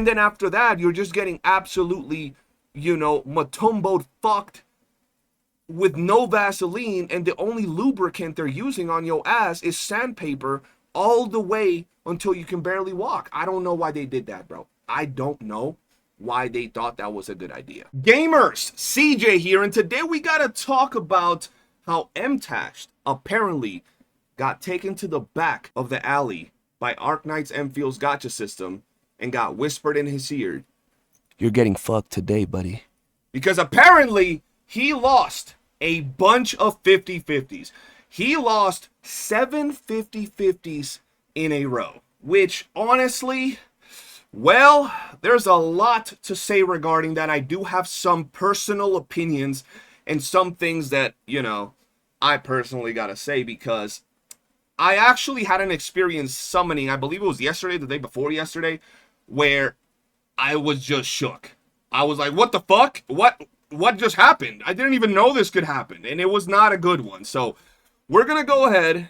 And then after that, you're just getting absolutely, you know, matumboed fucked with no Vaseline, and the only lubricant they're using on your ass is sandpaper all the way until you can barely walk. I don't know why they did that, bro. I don't know why they thought that was a good idea. Gamers, CJ here, and today we gotta talk about how mtashed apparently got taken to the back of the alley by Arknights Enfield's gacha system and got whispered in his ear, "You're getting fucked today, buddy." Because apparently he lost a bunch of 50-50s. He lost 7 50-50s in a row, which honestly, well, there's a lot to say regarding that. I do have some personal opinions and some things that, you know, I personally gotta say, because I actually had an experience summoning, I believe it was yesterday, the day before yesterday, where I was just shook. I was like, what the fuck? What just happened? I didn't even know this could happen, and it was not a good one. So we're gonna go ahead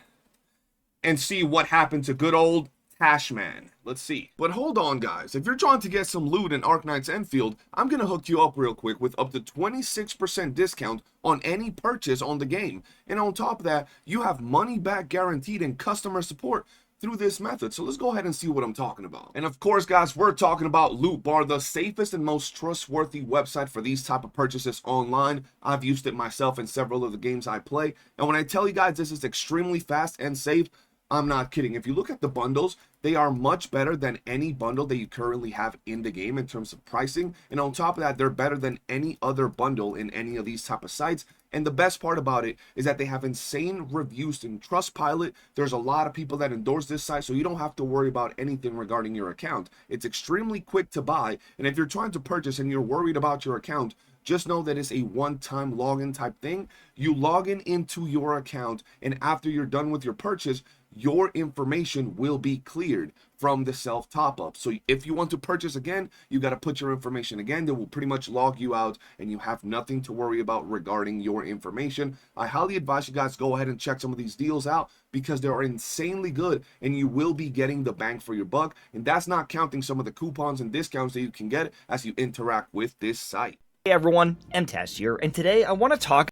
and see what happened to good old Tashman. Let's see. But hold on, guys. If you're trying to get some loot in Arknights Enfield, I'm gonna hook you up real quick with up to 26% discount on any purchase on the game. And on top of that, you have money back guaranteed and customer support through this method. So let's go ahead and see what I'm talking about. And of course, guys, we're talking about Loot Bar, the safest and most trustworthy website for these type of purchases online. I've used it myself in several of the games I play, and when I tell you guys this is extremely fast and safe, I'm not kidding. If you look at the bundles, they are much better than any bundle that you currently have in the game in terms of pricing. And on top of that, they're better than any other bundle in any of these type of sites. And the best part about it is that they have insane reviews in Trustpilot. There's a lot of people that endorse this site, so you don't have to worry about anything regarding your account. It's extremely quick to buy. And if you're trying to purchase and you're worried about your account, just know that it's a one-time login type thing. You log in into your account, and after you're done with your purchase, your information will be cleared from the self top-up. So if you want to purchase again, you got to put your information again. They will pretty much log you out, and you have nothing to worry about regarding your information. I highly advise you guys go ahead and check some of these deals out, because they are insanely good, and you will be getting the bang for your buck. And that's not counting some of the coupons and discounts that you can get as you interact with this site. Hey everyone, mtashed here, and today I want to talk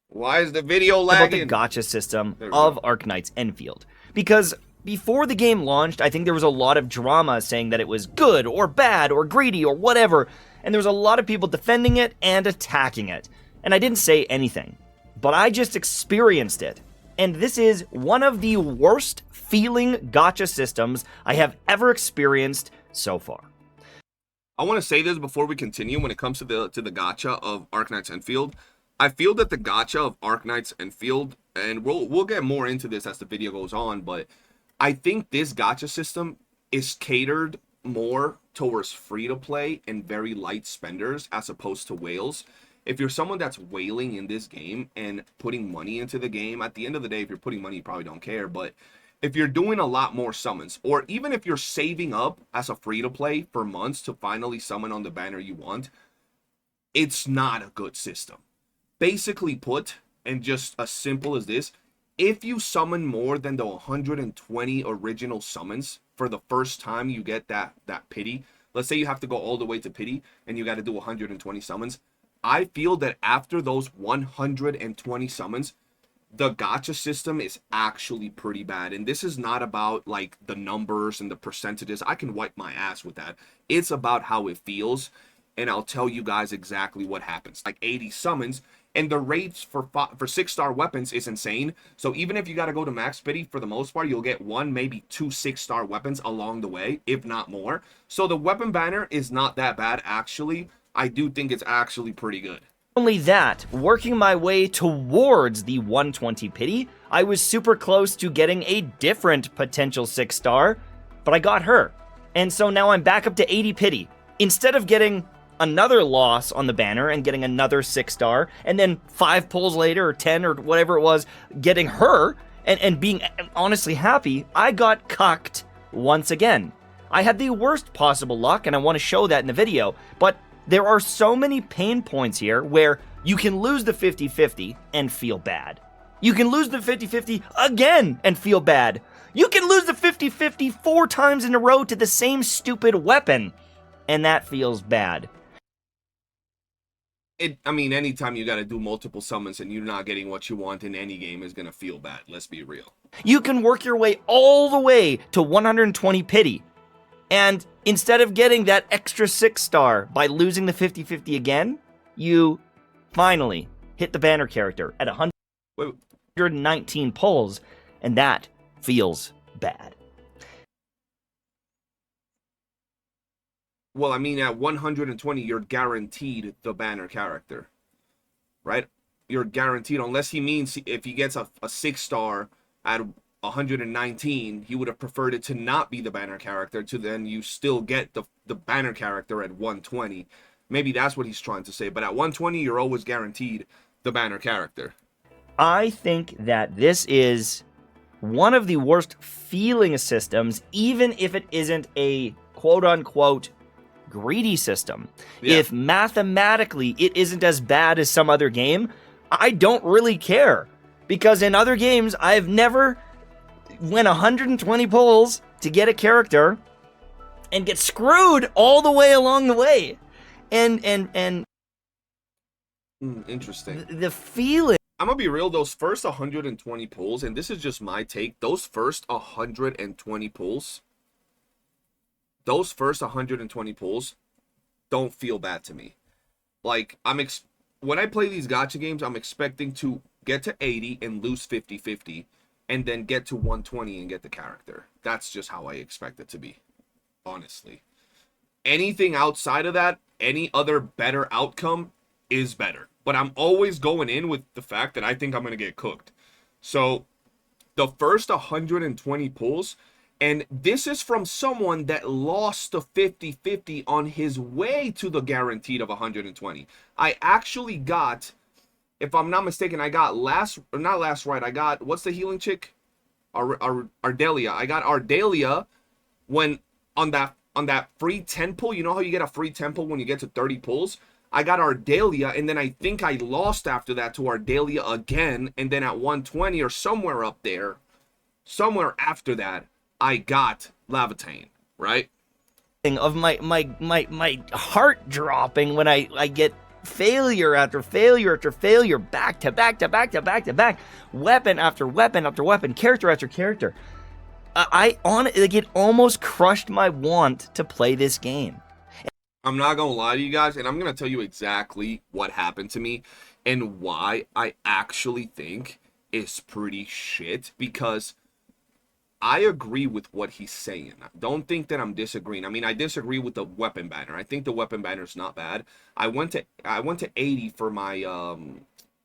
Why is the video lagging? about the gacha system of Arknights Enfield. Because before the game launched, I think there was a lot of drama saying that it was good or bad or greedy or whatever, and there was a lot of people defending it and attacking it. And I didn't say anything, but I just experienced it. And this is one of the worst feeling gacha systems I have ever experienced so far. I want to say this before we continue. When it comes to the gacha of Arknights Enfield, I feel that the gacha of Arknights Enfield, and we'll get more into this as the video goes on, but I think this gacha system is catered more towards free-to-play and very light spenders as opposed to whales. If you're someone that's whaling in this game and putting money into the game, at the end of the day, if you're putting money, you probably don't care, but if you're doing a lot more summons, or even if you're saving up as a free-to-play for months to finally summon on the banner you want, it's not a good system. Basically put, and just as simple as this, if you summon more than the 120 original summons for the first time you get that pity, let's say you have to go all the way to pity and you got to do 120 summons, I feel that after those 120 summons, the gacha system is actually pretty bad. And this is not about like the numbers and the percentages. I can wipe my ass with that. It's about how it feels, and I'll tell you guys exactly what happens. Like 80 summons, and the rates for 6-star weapons is insane. So even if you got to go to max pity, for the most part, you'll get 1, maybe 2 6-star weapons along the way, if not more. So the weapon banner is not that bad, actually. I do think it's actually pretty good. Only that, working my way towards the 120 pity, I was super close to getting a different potential 6-star, but I got her. And so now I'm back up to 80 pity. Instead of getting another loss on the banner and getting another 6-star, and then 5 pulls later, or 10, or whatever it was, getting her, and being honestly happy, I got cucked once again. I had the worst possible luck, and I want to show that in the video, but there are so many pain points here where you can lose the 50-50 and feel bad. You can lose the 50-50 again and feel bad. You can lose the 50-50 4 times in a row to the same stupid weapon, and that feels bad. I mean, anytime you gotta do multiple summons and you're not getting what you want in any game is gonna feel bad, let's be real. You can work your way all the way to 120 pity, and instead of getting that extra 6-star by losing the 50-50 again, you finally hit the banner character at 119 pulls, and that feels bad. Well, I mean, at 120, you're guaranteed the banner character, right? You're guaranteed, unless he means if he gets a 6-star at 119, he would have preferred it to not be the banner character, to then you still get the banner character at 120. Maybe that's what he's trying to say, but at 120, you're always guaranteed the banner character. I think that this is one of the worst feeling systems, even if it isn't a quote-unquote greedy system. Yeah. If mathematically it isn't as bad as some other game, I don't really care. Because in other games, I've never went 120 pulls to get a character and get screwed all the way along the way. Interesting. The feeling... I'm gonna be real, those first 120 pulls, and this is just my take, those first 120 pulls don't feel bad to me. Like, when I play these gacha games, I'm expecting to get to 80 and lose 50-50, and then get to 120 and get the character. That's just how I expect it to be, honestly. Anything outside of that, any other better outcome is better. But I'm always going in with the fact that I think I'm going to get cooked. So, the first 120 pulls, and this is from someone that lost the 50-50 on his way to the guaranteed of 120. I actually got, if I'm not mistaken, I got I got, what's the healing chick? Ardelia. I got Ardelia when, on that free 10 pull. You know how you get a free 10 pull when you get to 30 pulls? I got Ardelia, and then I think I lost after that to Ardelia again, and then at 120 or somewhere up there, somewhere after that, I got Lavatane, right? Of my heart dropping when I get failure after failure after failure, back to back to back to back to back, weapon after weapon after weapon, character after character. It almost crushed my want to play this game. I'm not gonna lie to you guys, and I'm gonna tell you exactly what happened to me and why I actually think it's pretty shit, because I agree with what he's saying. Don't think that I'm disagreeing. I mean, I disagree with the weapon banner. I think the weapon banner is not bad. I went to 80 for my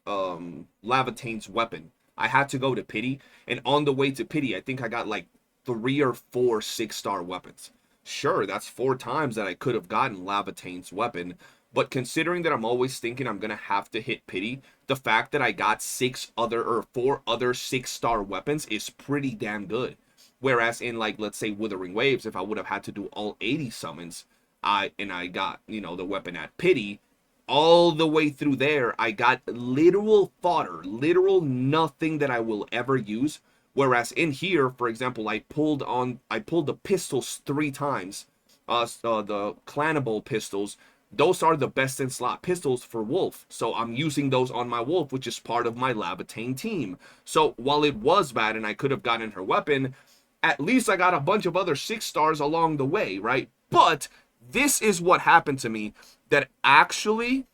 Lavatane's weapon. I had to go to pity, and on the way to pity, I think I got like 3 or 4 6-star weapons. Sure, that's 4 times that I could have gotten Lavatane's weapon, but considering that I'm always thinking I'm gonna have to hit pity, the fact that I got 4 other 6-star weapons is pretty damn good. Whereas in, like, let's say Withering Waves, if I would have had to do all 80 summons, I got, you know, the weapon at pity, all the way through there, I got literal fodder, literal nothing that I will ever use. Whereas in here, for example, I pulled the pistols 3 times, the Clanable pistols. Those are the best in slot pistols for Wolf, so I'm using those on my Wolf, which is part of my Lavatane team. So while it was bad and I could have gotten her weapon, at least I got a bunch of other 6-stars along the way, right? But this is what happened to me that actually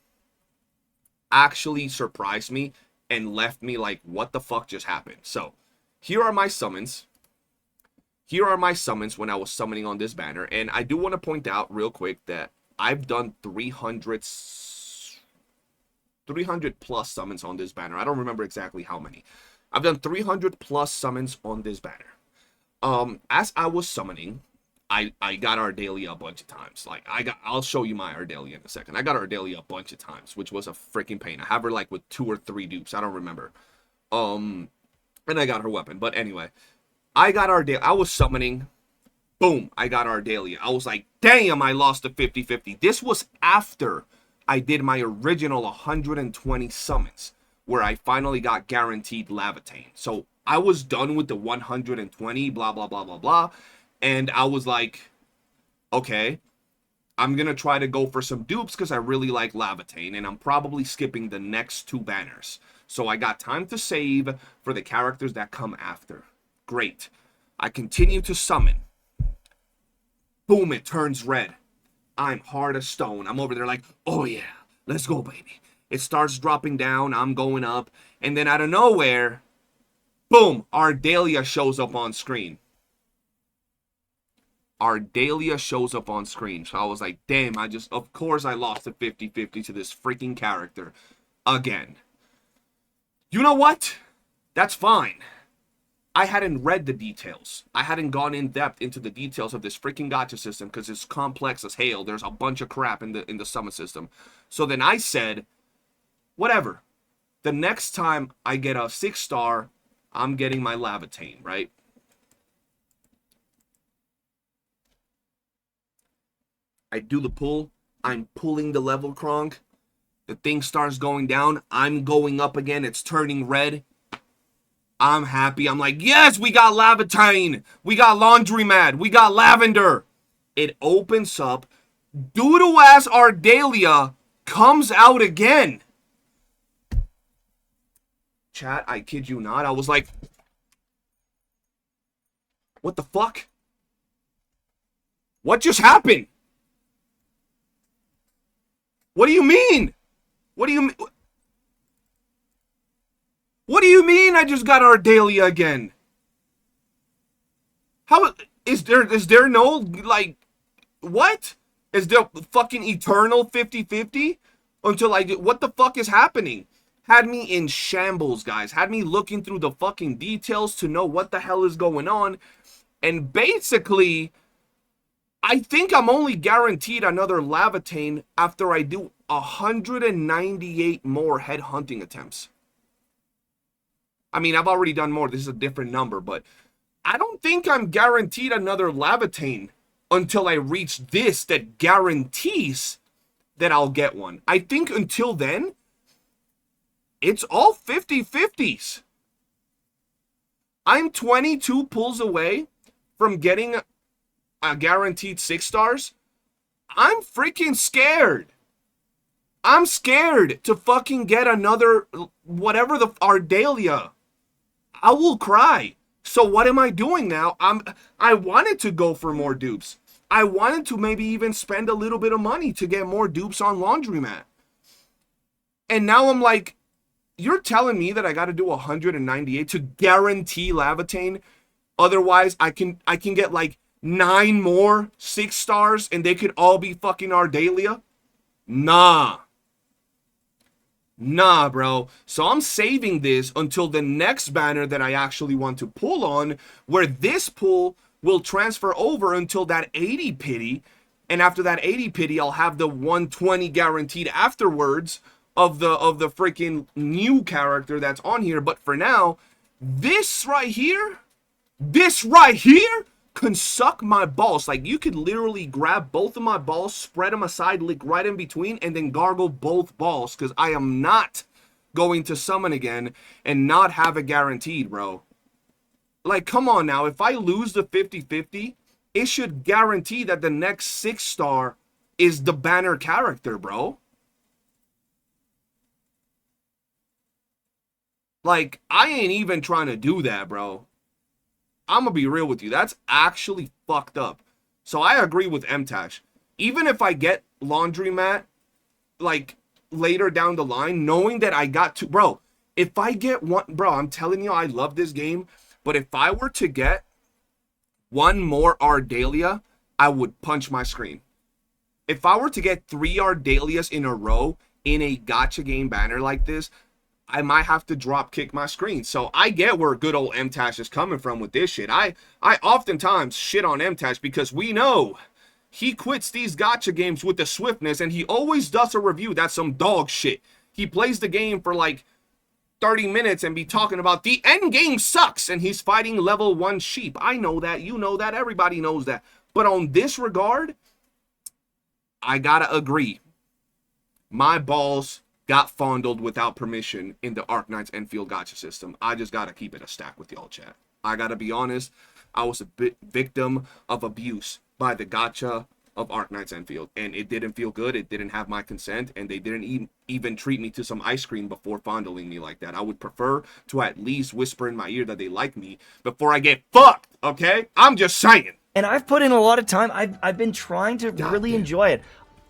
surprised me and left me like, what the fuck just happened? So here are my summons. Here are my summons when I was summoning on this banner, and I do want to point out real quick that I've done 300 plus summons on this banner. I don't remember exactly how many. I've done 300 plus summons on this banner. As I was summoning, I got Ardelia a bunch of times. Like, I'll show you my Ardelia in a second. I got Ardelia a bunch of times, which was a freaking pain. I have her like with 2 or 3 dupes. I don't remember. And I got her weapon. But anyway, I got Ardelia. I was summoning. Boom, I got Ardelia. I was like, damn, I lost the 50-50. This was after I did my original 120 summons. where I finally got guaranteed Levitain. So I was done with the 120, blah, blah, blah, blah, blah. And I was like, okay, I'm going to try to go for some dupes because I really like Levitain. And I'm probably skipping the next 2 banners. So I got time to save for the characters that come after. Great. I continue to summon. Boom, it turns red. I'm hard as stone. I'm over there like, oh yeah, let's go, baby. It starts dropping down. I'm going up. And then out of nowhere, boom, Ardelia shows up on screen. Ardelia shows up on screen. So I was like, damn, of course I lost a 50-50 to this freaking character. Again. You know what? That's fine. I hadn't read the details. I hadn't gone in depth into the details of this freaking gacha system because it's complex as hell. There's a bunch of crap in the summon system. So then I said, whatever. The next time I get a 6-star, I'm getting my Levitain, right? I do the pull. I'm pulling the level cronk. The thing starts going down. I'm going up again. It's turning red. I'm happy. I'm like, yes, we got Levitain. We got Laundromat. We got Lavender. It opens up. Doodle-ass Ardelia comes out again. Chat, I kid you not. I was like, what the fuck? What just happened? What do you mean? What do you mean? What do you mean I just got Ardelia again? How is there no, like, what? Is there fucking eternal 50-50 until I do? What the fuck is happening? Had me in shambles, guys. Had me looking through the fucking details to know what the hell is going on. And basically, I think I'm only guaranteed another Levitain after I do 198 more headhunting attempts. I mean, I've already done more. This is a different number, but I don't think I'm guaranteed another Levitain until I reach this that guarantees that I'll get one. I think until then, it's all 50-50s. I'm 22 pulls away from getting a guaranteed 6 stars. I'm freaking scared. I'm scared to fucking get another, whatever the Ardelia. I will cry. So what am I doing now? I wanted to go for more dupes. I wanted to maybe even spend a little bit of money to get more dupes on Laundromat. And now I'm like, you're telling me that I got to do 198 to guarantee Levitain? Otherwise, I can get like 9 more 6 stars and they could all be fucking Ardelia? Nah. Nah, bro. So I'm saving this until the next banner that I actually want to pull on, where this pull will transfer over until that 80 pity. And after that 80 pity, I'll have the 120 guaranteed afterwards of the freaking new character that's on here. But for now, this right here can suck my balls. Like, you could literally grab both of my balls, spread them aside, lick right in between, and then gargle both balls, because I am not going to summon again and not have it guaranteed, bro. Like, come on now. If I lose the 50-50, it should guarantee that the next 6 star is the banner character, bro. Like, I ain't even trying to do that, bro. I'm gonna be real with you. That's actually fucked up. So I agree with mtashed. Even if I get Laundromat, like, later down the line, knowing that I got to... Bro, if I get one... Bro, I'm telling you, I love this game. But if I were to get one more Ardelia, I would punch my screen. If I were to get 3 Ardelias in a row in a gacha game banner like this, I might have to drop kick my screen. So I get where good old mtashed is coming from with this shit. I oftentimes shit on mtashed because we know he quits these gacha games with the swiftness, and he always does a review that's some dog shit. He plays the game for like 30 minutes and be talking about the end game sucks and he's fighting level 1 sheep. I know that, you know that, everybody knows that. But on this regard, I gotta agree. My balls got fondled without permission in the Arknights Enfield gacha system. I just gotta keep it a stack with y'all, chat. I gotta be honest. I was a bit victim of abuse by the gacha of Arknights Enfield, and it didn't feel good. It didn't have my consent, and they didn't even treat me to some ice cream before fondling me like that. I would prefer to at least whisper in my ear that they like me before I get fucked, okay? I'm just saying. And I've put in a lot of time. I've been trying to really enjoy it.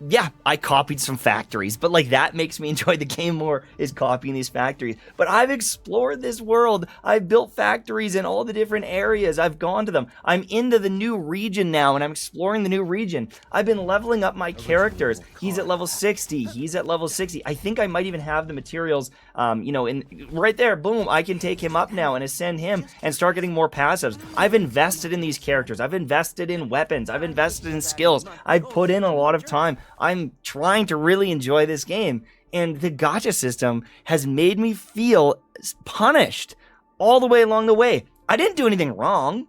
Yeah, I copied some factories, but like that makes me enjoy the game more, is copying these factories. But I've explored this world. I've built factories in all the different areas. I've gone to them. I'm into the new region now, and I'm exploring the new region. I've been leveling up my characters. He's at level 60. He's at level 60. I think I might even have the materials, you know, in right there. Boom, I can take him up now and ascend him and start getting more passives. I've invested in these characters. I've invested in weapons. I've invested in skills. I've put in a lot of time. I'm trying to really enjoy this game, and the gacha system has made me feel punished all the way along the way. I didn't do anything wrong.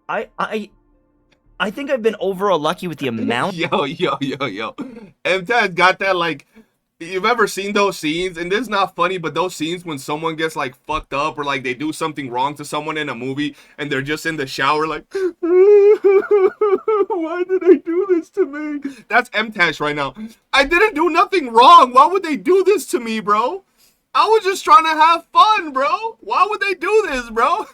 I think I've been over lucky with the amount. Yo. mtashed got that, like, you've ever seen those scenes, and this is not funny, but those scenes when someone gets like fucked up or like they do something wrong to someone in a movie and they're just in the shower like, why did they do this to me? That's mtashed right now. I didn't do nothing wrong. Why would they do this to me, bro? I was just trying to have fun, bro. Why would they do this, bro?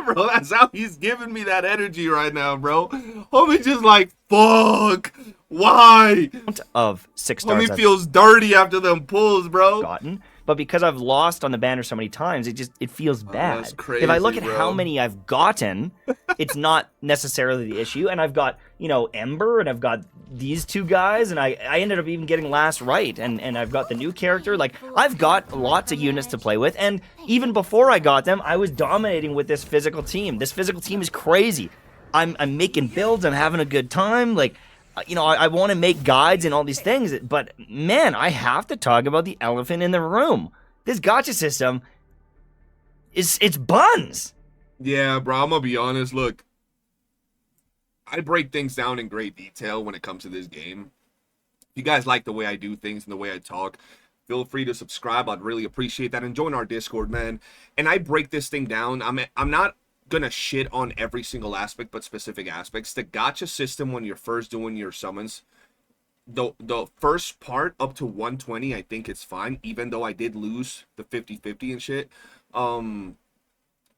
Bro, that's how he's giving me that energy right now, bro. Homie just like, fuck. Why? Of 6 stars Homie feels dirty after them pulls, bro. Gotten, but because I've lost on the banner so many times, it feels bad. That's crazy, if I look at bro. how many I've gotten, it's not necessarily the issue. And I've got, you know, Ember, and I've got these two guys, and I ended up even getting last right, and I've got the new character. Like, I've got lots of units to play with, and even before I got them, I was dominating with this physical team. This physical team is crazy. I'm making builds. I'm having a good time. Like, you know, I want to make guides and all these things, but man, I have to talk about the elephant in the room. This gacha system it's buns. Yeah, bro, I'm gonna be honest. Look, I break things down in great detail when it comes to this game. If you guys like the way I do things and the way I talk, feel free to subscribe. I'd really appreciate that. And join our Discord, man. And I break this thing down. I'm not gonna shit on every single aspect, but specific aspects. The gacha system, when you're first doing your summons, the first part up to 120, I think it's fine, even though I did lose the 50-50 and shit.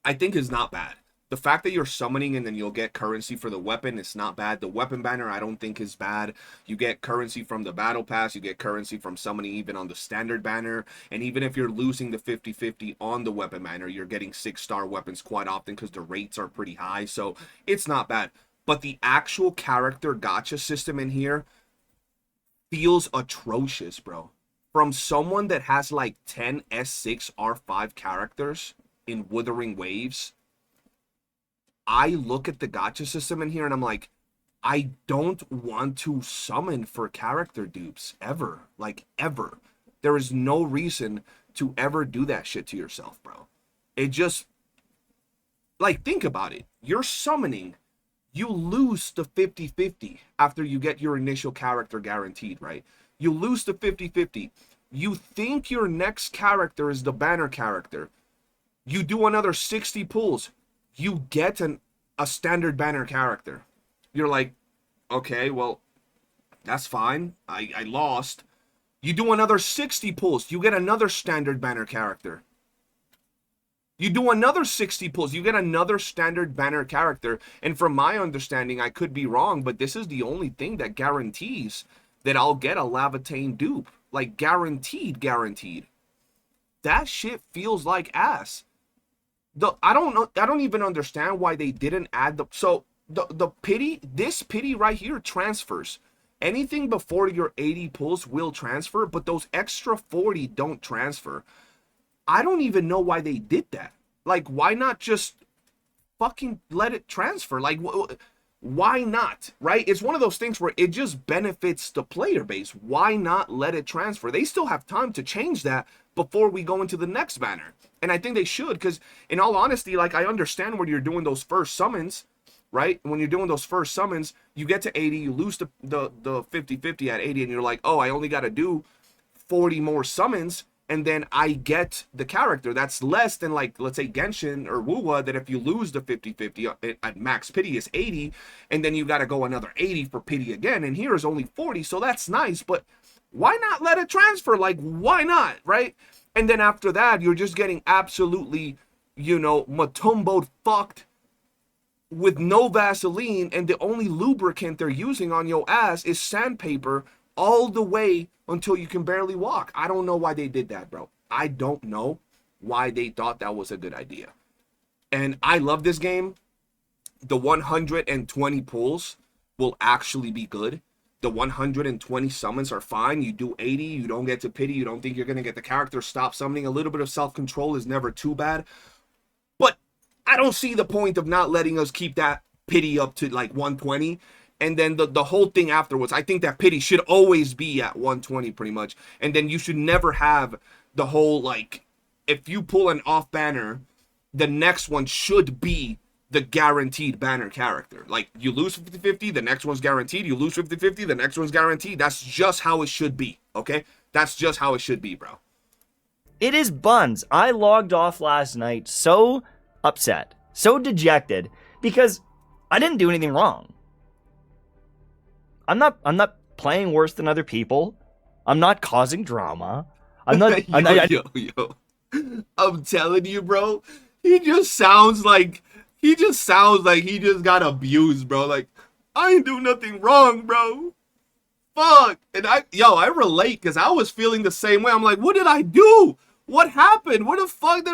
I think is not bad. The fact that you're summoning and then you'll get currency for the weapon, it's not bad. The weapon banner, I don't think is bad. You get currency from the battle pass. You get currency from summoning even on the standard banner. And even if you're losing the 50-50 on the weapon banner, you're getting 6-star weapons quite often because the rates are pretty high. So it's not bad. But the actual character gacha system in here feels atrocious, bro. From someone that has like 10 S6 R5 characters in Withering Waves, I look at the gacha system in here and I'm like, I don't want to summon for character dupes ever. Like, ever. There is no reason to ever do that shit to yourself, bro. It just, like, think about it. You're summoning, you lose the 50-50 after you get your initial character guaranteed, right? You lose the 50-50. You think your next character is the banner character. You do another 60 pulls. You get a standard banner character. You're like, okay, well, that's fine. I lost. You do another 60 pulls. You get another standard banner character. You do another 60 pulls. You get another standard banner character. And from my understanding, I could be wrong, but this is the only thing that guarantees that I'll get a Lavatane dupe. Like, guaranteed. That shit feels like ass. I don't even understand why they didn't add the pity. This pity right here transfers. Anything before your 80 pulls will transfer, but those extra 40 don't transfer. I don't even know why they did that. Like, why not just fucking let it transfer? Like, why not? Right? It's one of those things where it just benefits the player base. Why not let it transfer? They still have time to change that before we go into the next banner. And I think they should, because in all honesty, like, I understand when you're doing those first summons, right? When you're doing those first summons, you get to 80, you lose the 50-50 at 80, and you're like, oh, I only got to do 40 more summons, and then I get the character. That's less than, like, let's say Genshin or Wuwa, that if you lose the 50-50 at max pity is 80, and then you got to go another 80 for pity again, and here is only 40, so that's nice, but why not let it transfer? Like, why not, right? And then after that, you're just getting absolutely, you know, matumboed fucked with no Vaseline, and the only lubricant they're using on your ass is sandpaper all the way until you can barely walk. I don't know why they did that, bro. I don't know why they thought that was a good idea. And I love this game. The 120 pulls will actually be good. The 120 summons are fine. You do 80, you don't get to pity, you don't think you're going to get the character, stop summoning. A little bit of self-control is never too bad. But I don't see the point of not letting us keep that pity up to like 120. And then the whole thing afterwards, I think that pity should always be at 120 pretty much. And then you should never have the whole, like, if you pull an off banner, the next one should be the guaranteed banner character. Like, you lose 50-50, the next one's guaranteed. You lose 50-50, the next one's guaranteed. That's just how it should be, okay? That's just how it should be, bro. It is buns. I logged off last night so upset, so dejected, because I didn't do anything wrong. I'm not playing worse than other people. I'm not causing drama. I'm not. Yo. I'm telling you, bro. He just sounds like he just got abused, bro. Like, I ain't do nothing wrong, bro. Fuck. And I relate, because I was feeling the same way. I'm like, what did I do? What happened? What the fuck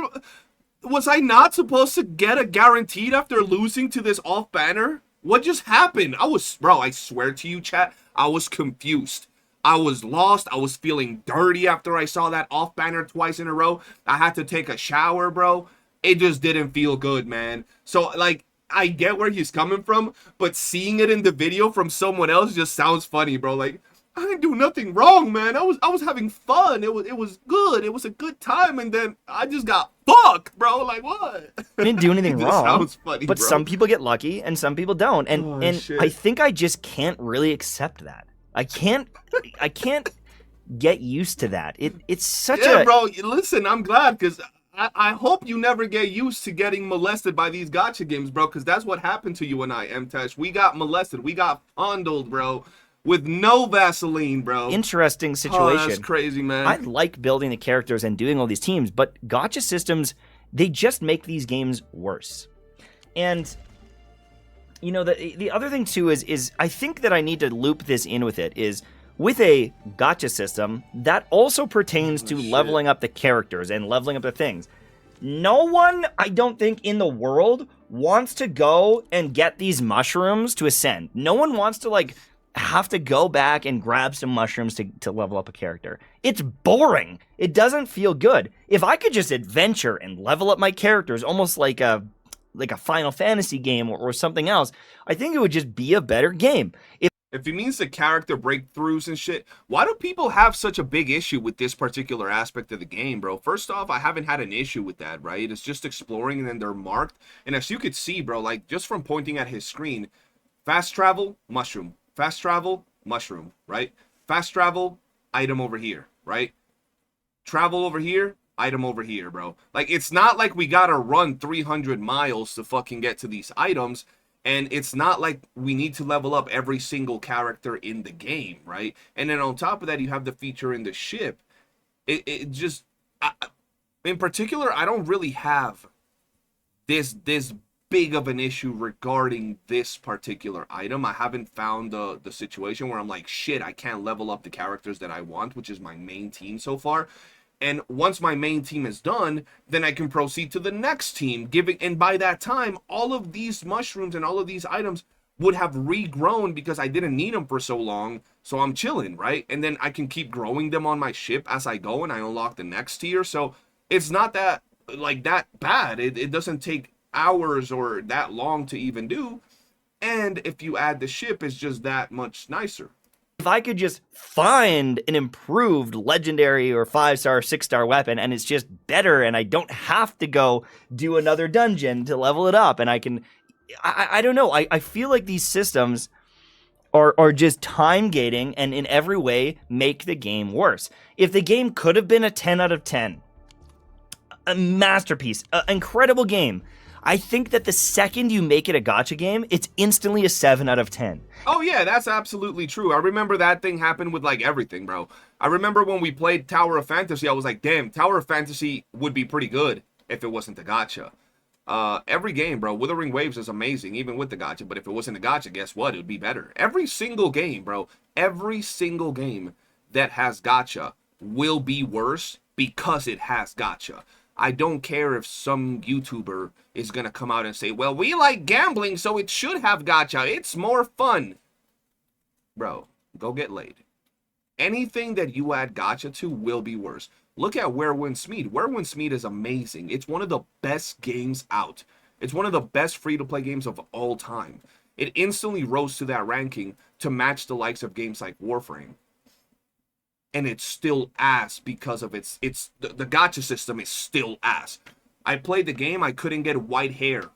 was I not supposed to get a guaranteed after losing to this off banner? What just happened? I swear to you, chat, I was confused. I was lost. I was feeling dirty after I saw that off banner twice in a row. I had to take a shower, bro. It just didn't feel good, man. So, like, I get where he's coming from, but seeing it in the video from someone else just sounds funny, bro. Like, I didn't do nothing wrong, man. I was having fun. It was good. It was a good time, and then I just got fucked, bro. Like, what? I didn't do anything wrong. Sounds funny, but bro. Some people get lucky and some people don't. And shit. I think I just can't really accept that. I can't get used to that. It's such yeah, bro. Listen, I'm glad, because I hope you never get used to getting molested by these gacha games, bro, because that's what happened to you and I, mtashed. We got molested. We got fondled, bro, with no Vaseline, bro. Interesting situation. Oh, that's crazy, man. I like building the characters and doing all these teams, but gacha systems, they just make these games worse. And, you know, the other thing, too, is I think that I need to loop this in with it, is with a gacha system, that also pertains to leveling up the characters and leveling up the things. No one, I don't think, in the world wants to go and get these mushrooms to ascend. No one wants to, like, have to go back and grab some mushrooms to level up a character. It's boring. It doesn't feel good. If I could just adventure and level up my characters almost like a Final Fantasy game or something else, I think it would just be a better game. If it means the character breakthroughs and shit, why do people have such a big issue with this particular aspect of the game, bro? First off, I haven't had an issue with that, right? It's just exploring and then they're marked. And as you could see, bro, like, just from pointing at his screen, fast travel, mushroom. Fast travel, mushroom, right? Fast travel, item over here, right? Travel over here, item over here, bro. Like, it's not like we gotta run 300 miles to fucking get to these items. And it's not like we need to level up every single character in the game, right? And then on top of that, you have the feature in the ship. It just... in particular, I don't really have this big of an issue regarding this particular item. I haven't found the situation where I'm like, shit, I can't level up the characters that I want, which is my main team so far. And once my main team is done, then I can proceed to the next team, and by that time, all of these mushrooms and all of these items would have regrown because I didn't need them for so long, so I'm chilling, right? And then I can keep growing them on my ship as I go, and I unlock the next tier, so it's not that, like, that bad. It doesn't take hours or that long to even do, and if you add the ship, it's just that much nicer. If I could just find an improved legendary or 5-star, 6-star weapon and it's just better and I don't have to go do another dungeon to level it up and I can... I don't know. I feel like these systems are just time gating and in every way make the game worse. If the game could have been a 10 out of 10, a masterpiece, an incredible game, I think that the second you make it a gacha game, it's instantly a 7 out of 10. Oh yeah, that's absolutely true. I remember that thing happened with like everything, bro. I remember when we played Tower of Fantasy, I was like, damn, Tower of Fantasy would be pretty good if it wasn't the gacha. Every game, bro, Wuthering Waves is amazing, even with the gacha, but if it wasn't a gacha, guess what? It would be better. Every single game, bro, every single game that has gacha will be worse because it has gacha. I don't care if some YouTuber is gonna come out and say, well, we like gambling, so it should have gacha. It's more fun. Bro, go get laid. Anything that you add gacha to will be worse. Look at Werewolf Smeed. Werewolf Smeed is amazing. It's one of the best games out. It's one of the best free-to-play games of all time. It instantly rose to that ranking to match the likes of games like Warframe. And it's still ass because of the gacha system is still ass. I played the game, I couldn't get white hair.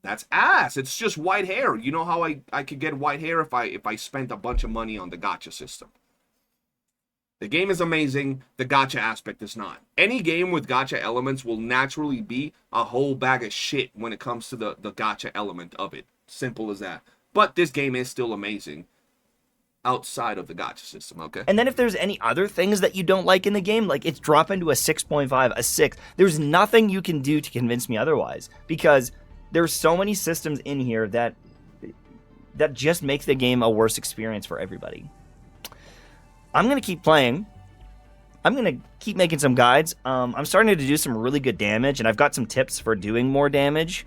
That's ass. It's just white hair. You know how I could get white hair if I spent a bunch of money on the gacha system. The game is amazing. The gacha aspect is not. Any game with gacha elements will naturally be a whole bag of shit when it comes to the gacha element of it. Simple as that. But this game is still amazing outside of the gacha system, okay? And then if there's any other things that you don't like in the game, like it's dropping to a 6.5, a 6, there's nothing you can do to convince me otherwise. Because there's so many systems in here that just make the game a worse experience for everybody. I'm going to keep playing. I'm going to keep making some guides. I'm starting to do some really good damage, and I've got some tips for doing more damage.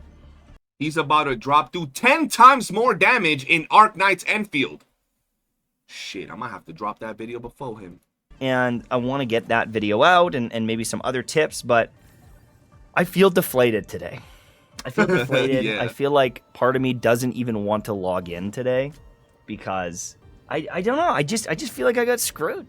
He's about to drop through 10 times more damage in Arknights Enfield. Shit, I'm going to have to drop that video before him. And I want to get that video out and maybe some other tips, but I feel deflated today. I feel deflated. Yeah. I feel like part of me doesn't even want to log in today because I don't know. I just feel like I got screwed.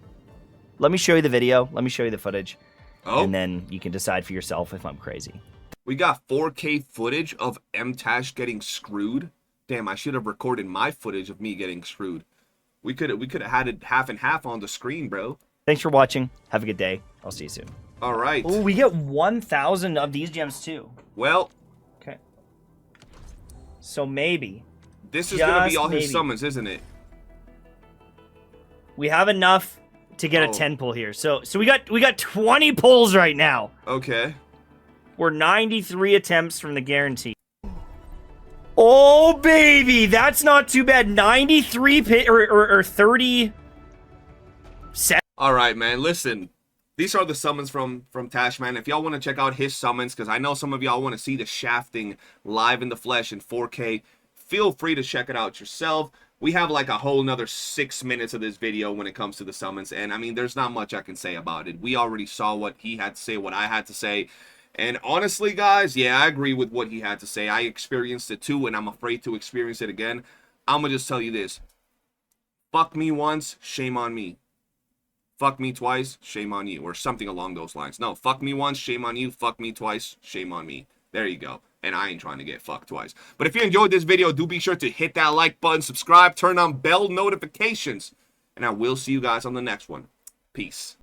Let me show you the video. Let me show you the footage. Oh. And then you can decide for yourself if I'm crazy. We got 4K footage of mtashed getting screwed. Damn, I should have recorded my footage of me getting screwed. We could have had it half and half on the screen, bro. Thanks for watching. Have a good day. I'll see you soon. All right. Oh, we get 1,000 of these gems too. Well. Okay. So maybe. This is going to be all maybe. his summons, isn't it? We have enough to get a 10 pull here. So we got 20 pulls right now. Okay. We're 93 attempts from the guarantee. Oh baby, that's not too bad. 93 or 30. All right, man. Listen, these are the summons from Tashman. If y'all want to check out his summons, because I know some of y'all want to see the shafting live in the flesh in 4K, feel free to check it out yourself. We have like a whole another 6 minutes of this video when it comes to the summons, and I mean, there's not much I can say about it. We already saw what he had to say, what I had to say, and honestly, guys, yeah, I agree with what he had to say. I experienced it too, and I'm afraid to experience it again. I'm gonna just tell you this. Fuck me once, shame on me. Fuck me twice, shame on you, or something along those lines. No, fuck me once, shame on you. Fuck me twice, shame on me. There you go. And I ain't trying to get fucked twice. But if you enjoyed this video, do be sure to hit that like button, subscribe, turn on bell notifications. And I will see you guys on the next one. Peace.